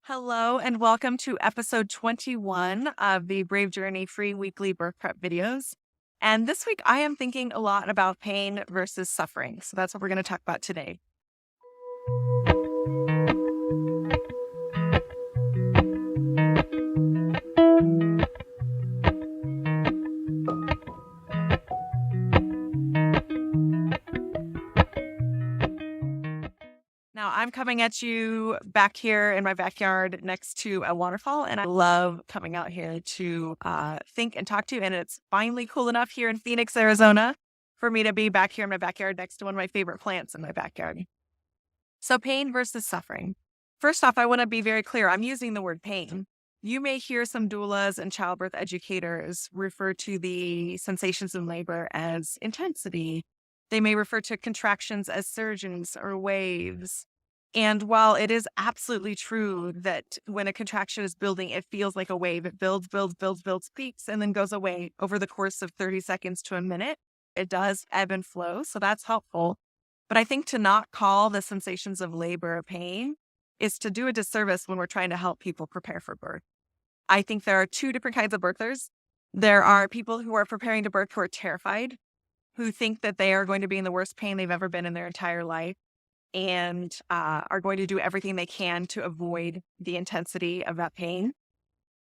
Hello and welcome to episode 21 of the Brave Journey free weekly birth prep videos. And this week I am thinking a lot about pain versus suffering. So that's what we're going to talk about today. Now, I'm coming at you back here in my backyard next to a waterfall, and I love coming out here to think and talk to you. And it's finally cool enough here in Phoenix, Arizona, for me to be back here in my backyard next to one of my favorite plants in my backyard. So pain versus suffering. First off, I want to be very clear. I'm using the word pain. You may hear some doulas and childbirth educators refer to the sensations in labor as intensity. They may refer to contractions as surges or waves. And while it is absolutely true that when a contraction is building, it feels like a wave. It builds, peaks, and then goes away over the course of 30 seconds to a minute. It does ebb and flow, so that's helpful. But I think to not call the sensations of labor or pain is to do a disservice when we're trying to help people prepare for birth. I think there are two different kinds of birthers. There are people who are preparing to birth who are terrified, who think that they are going to be in the worst pain they've ever been in their entire life and are going to do everything they can to avoid the intensity of that pain,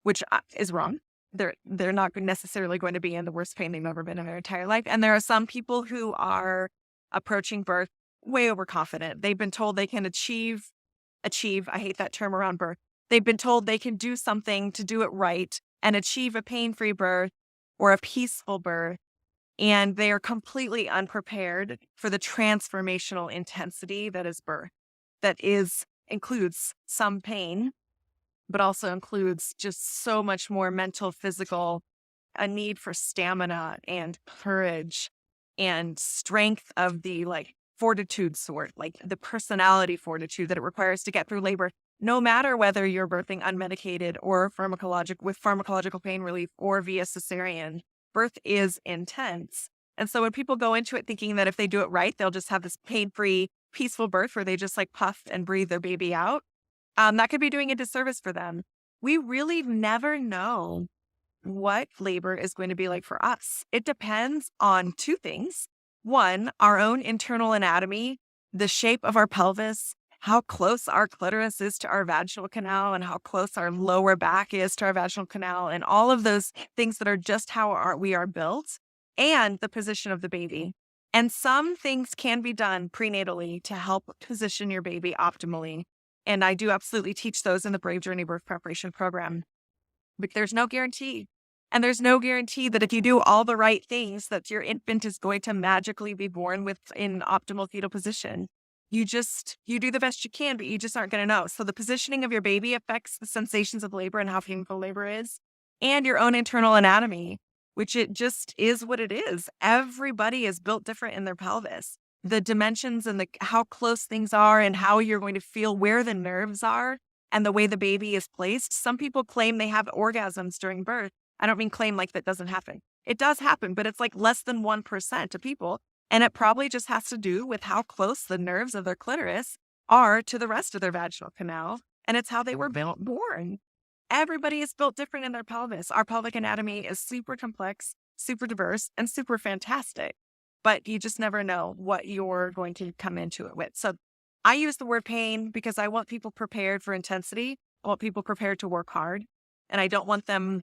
which is wrong. They're not necessarily going to be in the worst pain they've ever been in their entire life. And there are some people who are approaching birth way overconfident. They've been told they can achieve, I hate that term around birth. They've been told they can do something to do it right and achieve a pain-free birth or a peaceful birth. And they are completely unprepared for the transformational intensity that is birth, includes some pain, but also includes just so much more mental, physical, a need for stamina and courage and strength of the fortitude sort, like the personality fortitude that it requires to get through labor, no matter whether you're birthing unmedicated or with pharmacological pain relief or via cesarean. Birth is intense. And so when people go into it thinking that if they do it right, they'll just have this pain-free, peaceful birth where they just puff and breathe their baby out, that could be doing a disservice for them. We really never know what labor is going to be like for us. It depends on two things. One, our own internal anatomy, the shape of our pelvis, how close our clitoris is to our vaginal canal and how close our lower back is to our vaginal canal, and all of those things that are just how we are built, and the position of the baby. And some things can be done prenatally to help position your baby optimally. And I do absolutely teach those in the Brave Journey Birth Preparation Program. But there's no guarantee. And there's no guarantee that if you do all the right things, that your infant is going to magically be born in optimal fetal position. You do the best you can, but you just aren't going to know. So the positioning of your baby affects the sensations of labor and how painful labor is, and your own internal anatomy, which it just is what it is. Everybody is built different in their pelvis. The dimensions and how close things are and how you're going to feel where the nerves are and the way the baby is placed. Some people claim they have orgasms during birth. I don't mean claim like that doesn't happen. It does happen, but it's less than 1% of people. And it probably just has to do with how close the nerves of their clitoris are to the rest of their vaginal canal. And it's how they were born. Everybody is built different in their pelvis. Our pelvic anatomy is super complex, super diverse, and super fantastic. But you just never know what you're going to come into it with. So I use the word pain because I want people prepared for intensity. I want people prepared to work hard. And I don't want them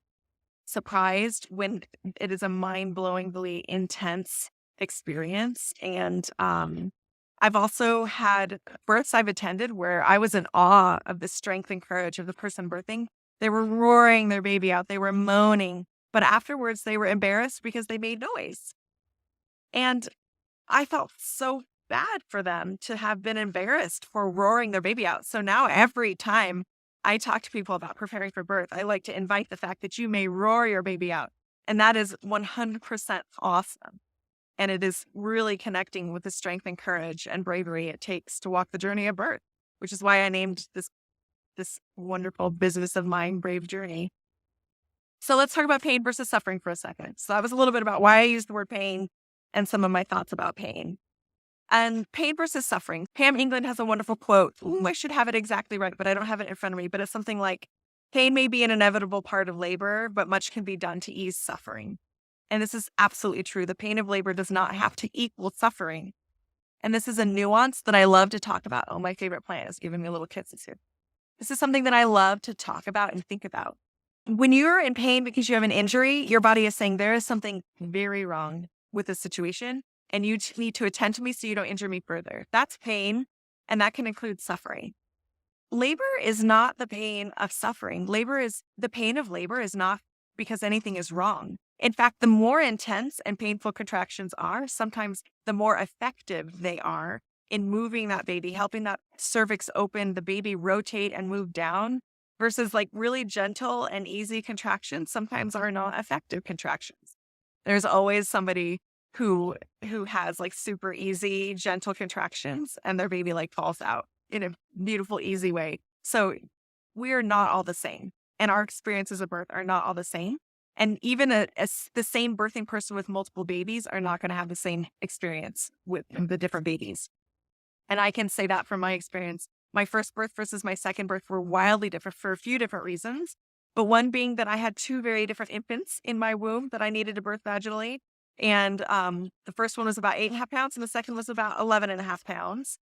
surprised when it is a mind-blowingly intense experience. And I've also had births I've attended where I was in awe of the strength and courage of the person birthing. They were roaring their baby out. They were moaning. But afterwards, they were embarrassed because they made noise. And I felt so bad for them to have been embarrassed for roaring their baby out. So now every time I talk to people about preparing for birth, I like to invite the fact that you may roar your baby out. And that is 100% awesome. And it is really connecting with the strength and courage and bravery it takes to walk the journey of birth, which is why I named this wonderful business of mine, Brave Journey. So let's talk about pain versus suffering for a second. So that was a little bit about why I use the word pain and some of my thoughts about pain. And pain versus suffering. Pam England has a wonderful quote. Ooh, I should have it exactly right, but I don't have it in front of me. But it's something like, pain may be an inevitable part of labor, but much can be done to ease suffering. And this is absolutely true. The pain of labor does not have to equal suffering. And this is a nuance that I love to talk about. Oh, my favorite plant is giving me little kisses here. This is something that I love to talk about and think about. When you're in pain because you have an injury, your body is saying there is something very wrong with this situation, and you need to attend to me so you don't injure me further. That's pain, and that can include suffering. Labor is not the pain of suffering. The pain of labor is not because anything is wrong. In fact, the more intense and painful contractions are, sometimes the more effective they are in moving that baby, helping that cervix open, the baby rotate and move down, versus like really gentle and easy contractions sometimes are not effective contractions. There's always somebody who has like super easy, gentle contractions and their baby like falls out in a beautiful, easy way. So we are not all the same, and our experiences of birth are not all the same. And even the same birthing person with multiple babies are not going to have the same experience with the different babies. And I can say that from my experience. My first birth versus my second birth were wildly different for a few different reasons. But one being that I had two very different infants in my womb that I needed to birth vaginally. And the first one was about 8.5 pounds and the second was about 11.5 pounds.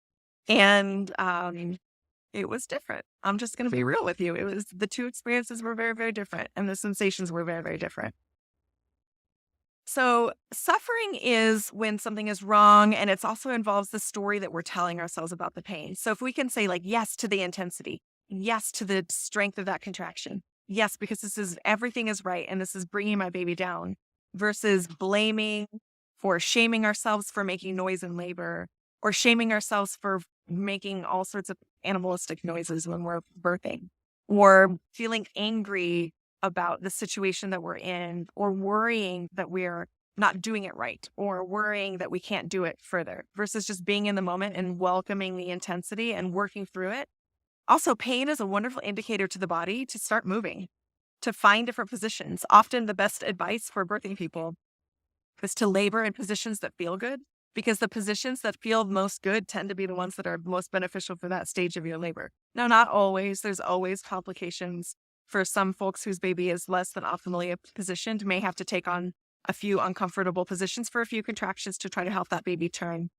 And it was different. I'm just going to be real with you. The two experiences were very, very different, and the sensations were very, very different. So suffering is when something is wrong, and it also involves the story that we're telling ourselves about the pain. So if we can say like, yes to the intensity, yes to the strength of that contraction, yes, because everything is right, and this is bringing my baby down, versus blaming or shaming ourselves for making noise in labor, or shaming ourselves for making all sorts of animalistic noises when we're birthing, or feeling angry about the situation that we're in, or worrying that we're not doing it right, or worrying that we can't do it further, versus just being in the moment and welcoming the intensity and working through it. Also, pain is a wonderful indicator to the body to start moving, to find different positions. Often the best advice for birthing people is to labor in positions that feel good, because the positions that feel most good tend to be the ones that are most beneficial for that stage of your labor. Now, not always. There's always complications. For some folks whose baby is less than optimally positioned, may have to take on a few uncomfortable positions for a few contractions to try to help that baby turn.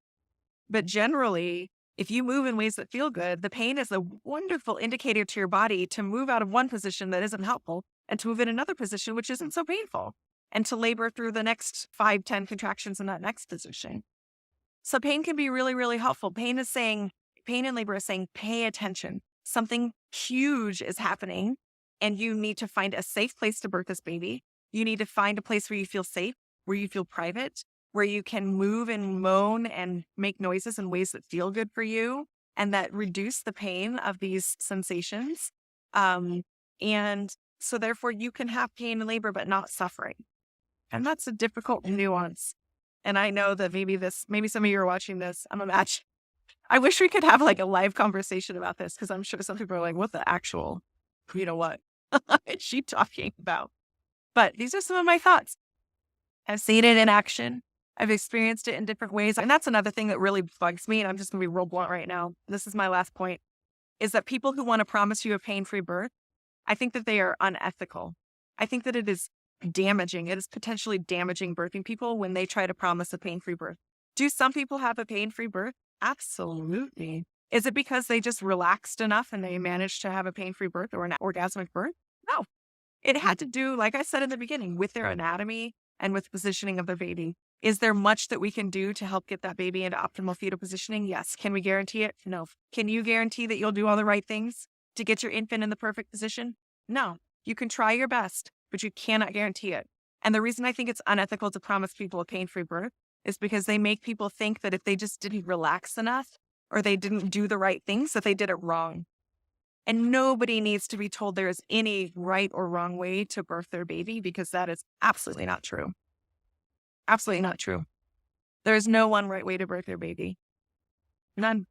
But generally, if you move in ways that feel good, the pain is a wonderful indicator to your body to move out of one position that isn't helpful and to move in another position which isn't so painful, and to labor through the next 5, 10 contractions in that next position. So pain can be really, really helpful. Pain in labor is saying, pay attention. Something huge is happening, and you need to find a safe place to birth this baby. You need to find a place where you feel safe, where you feel private, where you can move and moan and make noises in ways that feel good for you and that reduce the pain of these sensations. And so therefore you can have pain in labor, but not suffering. And that's a difficult nuance. And I know that maybe some of you are watching this. I wish we could have like a live conversation about this, because I'm sure some people are like, what the actual, what is she talking about? But these are some of my thoughts. I've seen it in action. I've experienced it in different ways. And that's another thing that really bugs me. And I'm just going to be real blunt right now. This is my last point, is that people who want to promise you a pain-free birth, I think that they are unethical. I think that it is damaging. It is potentially damaging birthing people when they try to promise a pain-free birth. Do some people have a pain-free birth? Absolutely. Is it because they just relaxed enough and they managed to have a pain-free birth or an orgasmic birth? No. It had to do, like I said in the beginning, with their anatomy and with positioning of their baby. Is there much that we can do to help get that baby into optimal fetal positioning? Yes. Can we guarantee it? No. Can you guarantee that you'll do all the right things to get your infant in the perfect position? No. You can try your best, but you cannot guarantee it. And the reason I think it's unethical to promise people a pain-free birth is because they make people think that if they just didn't relax enough or they didn't do the right things, that they did it wrong. And nobody needs to be told there is any right or wrong way to birth their baby, because that is absolutely not true. Absolutely not true. There is no one right way to birth your baby. None.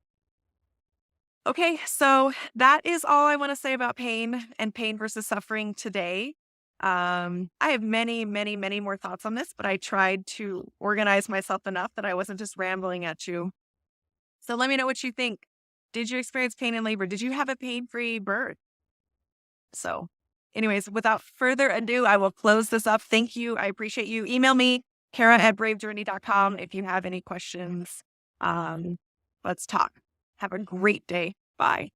Okay, so that is all I want to say about pain and pain versus suffering today. I have many, many, many more thoughts on this, but I tried to organize myself enough that I wasn't just rambling at you. So let me know what you think. Did you experience pain in labor? Did you have a pain-free birth? So anyways, without further ado, I will close this up. Thank you. I appreciate you. Email me, Cara@bravejourney.com if you have any questions. Let's talk. Have a great day. Bye.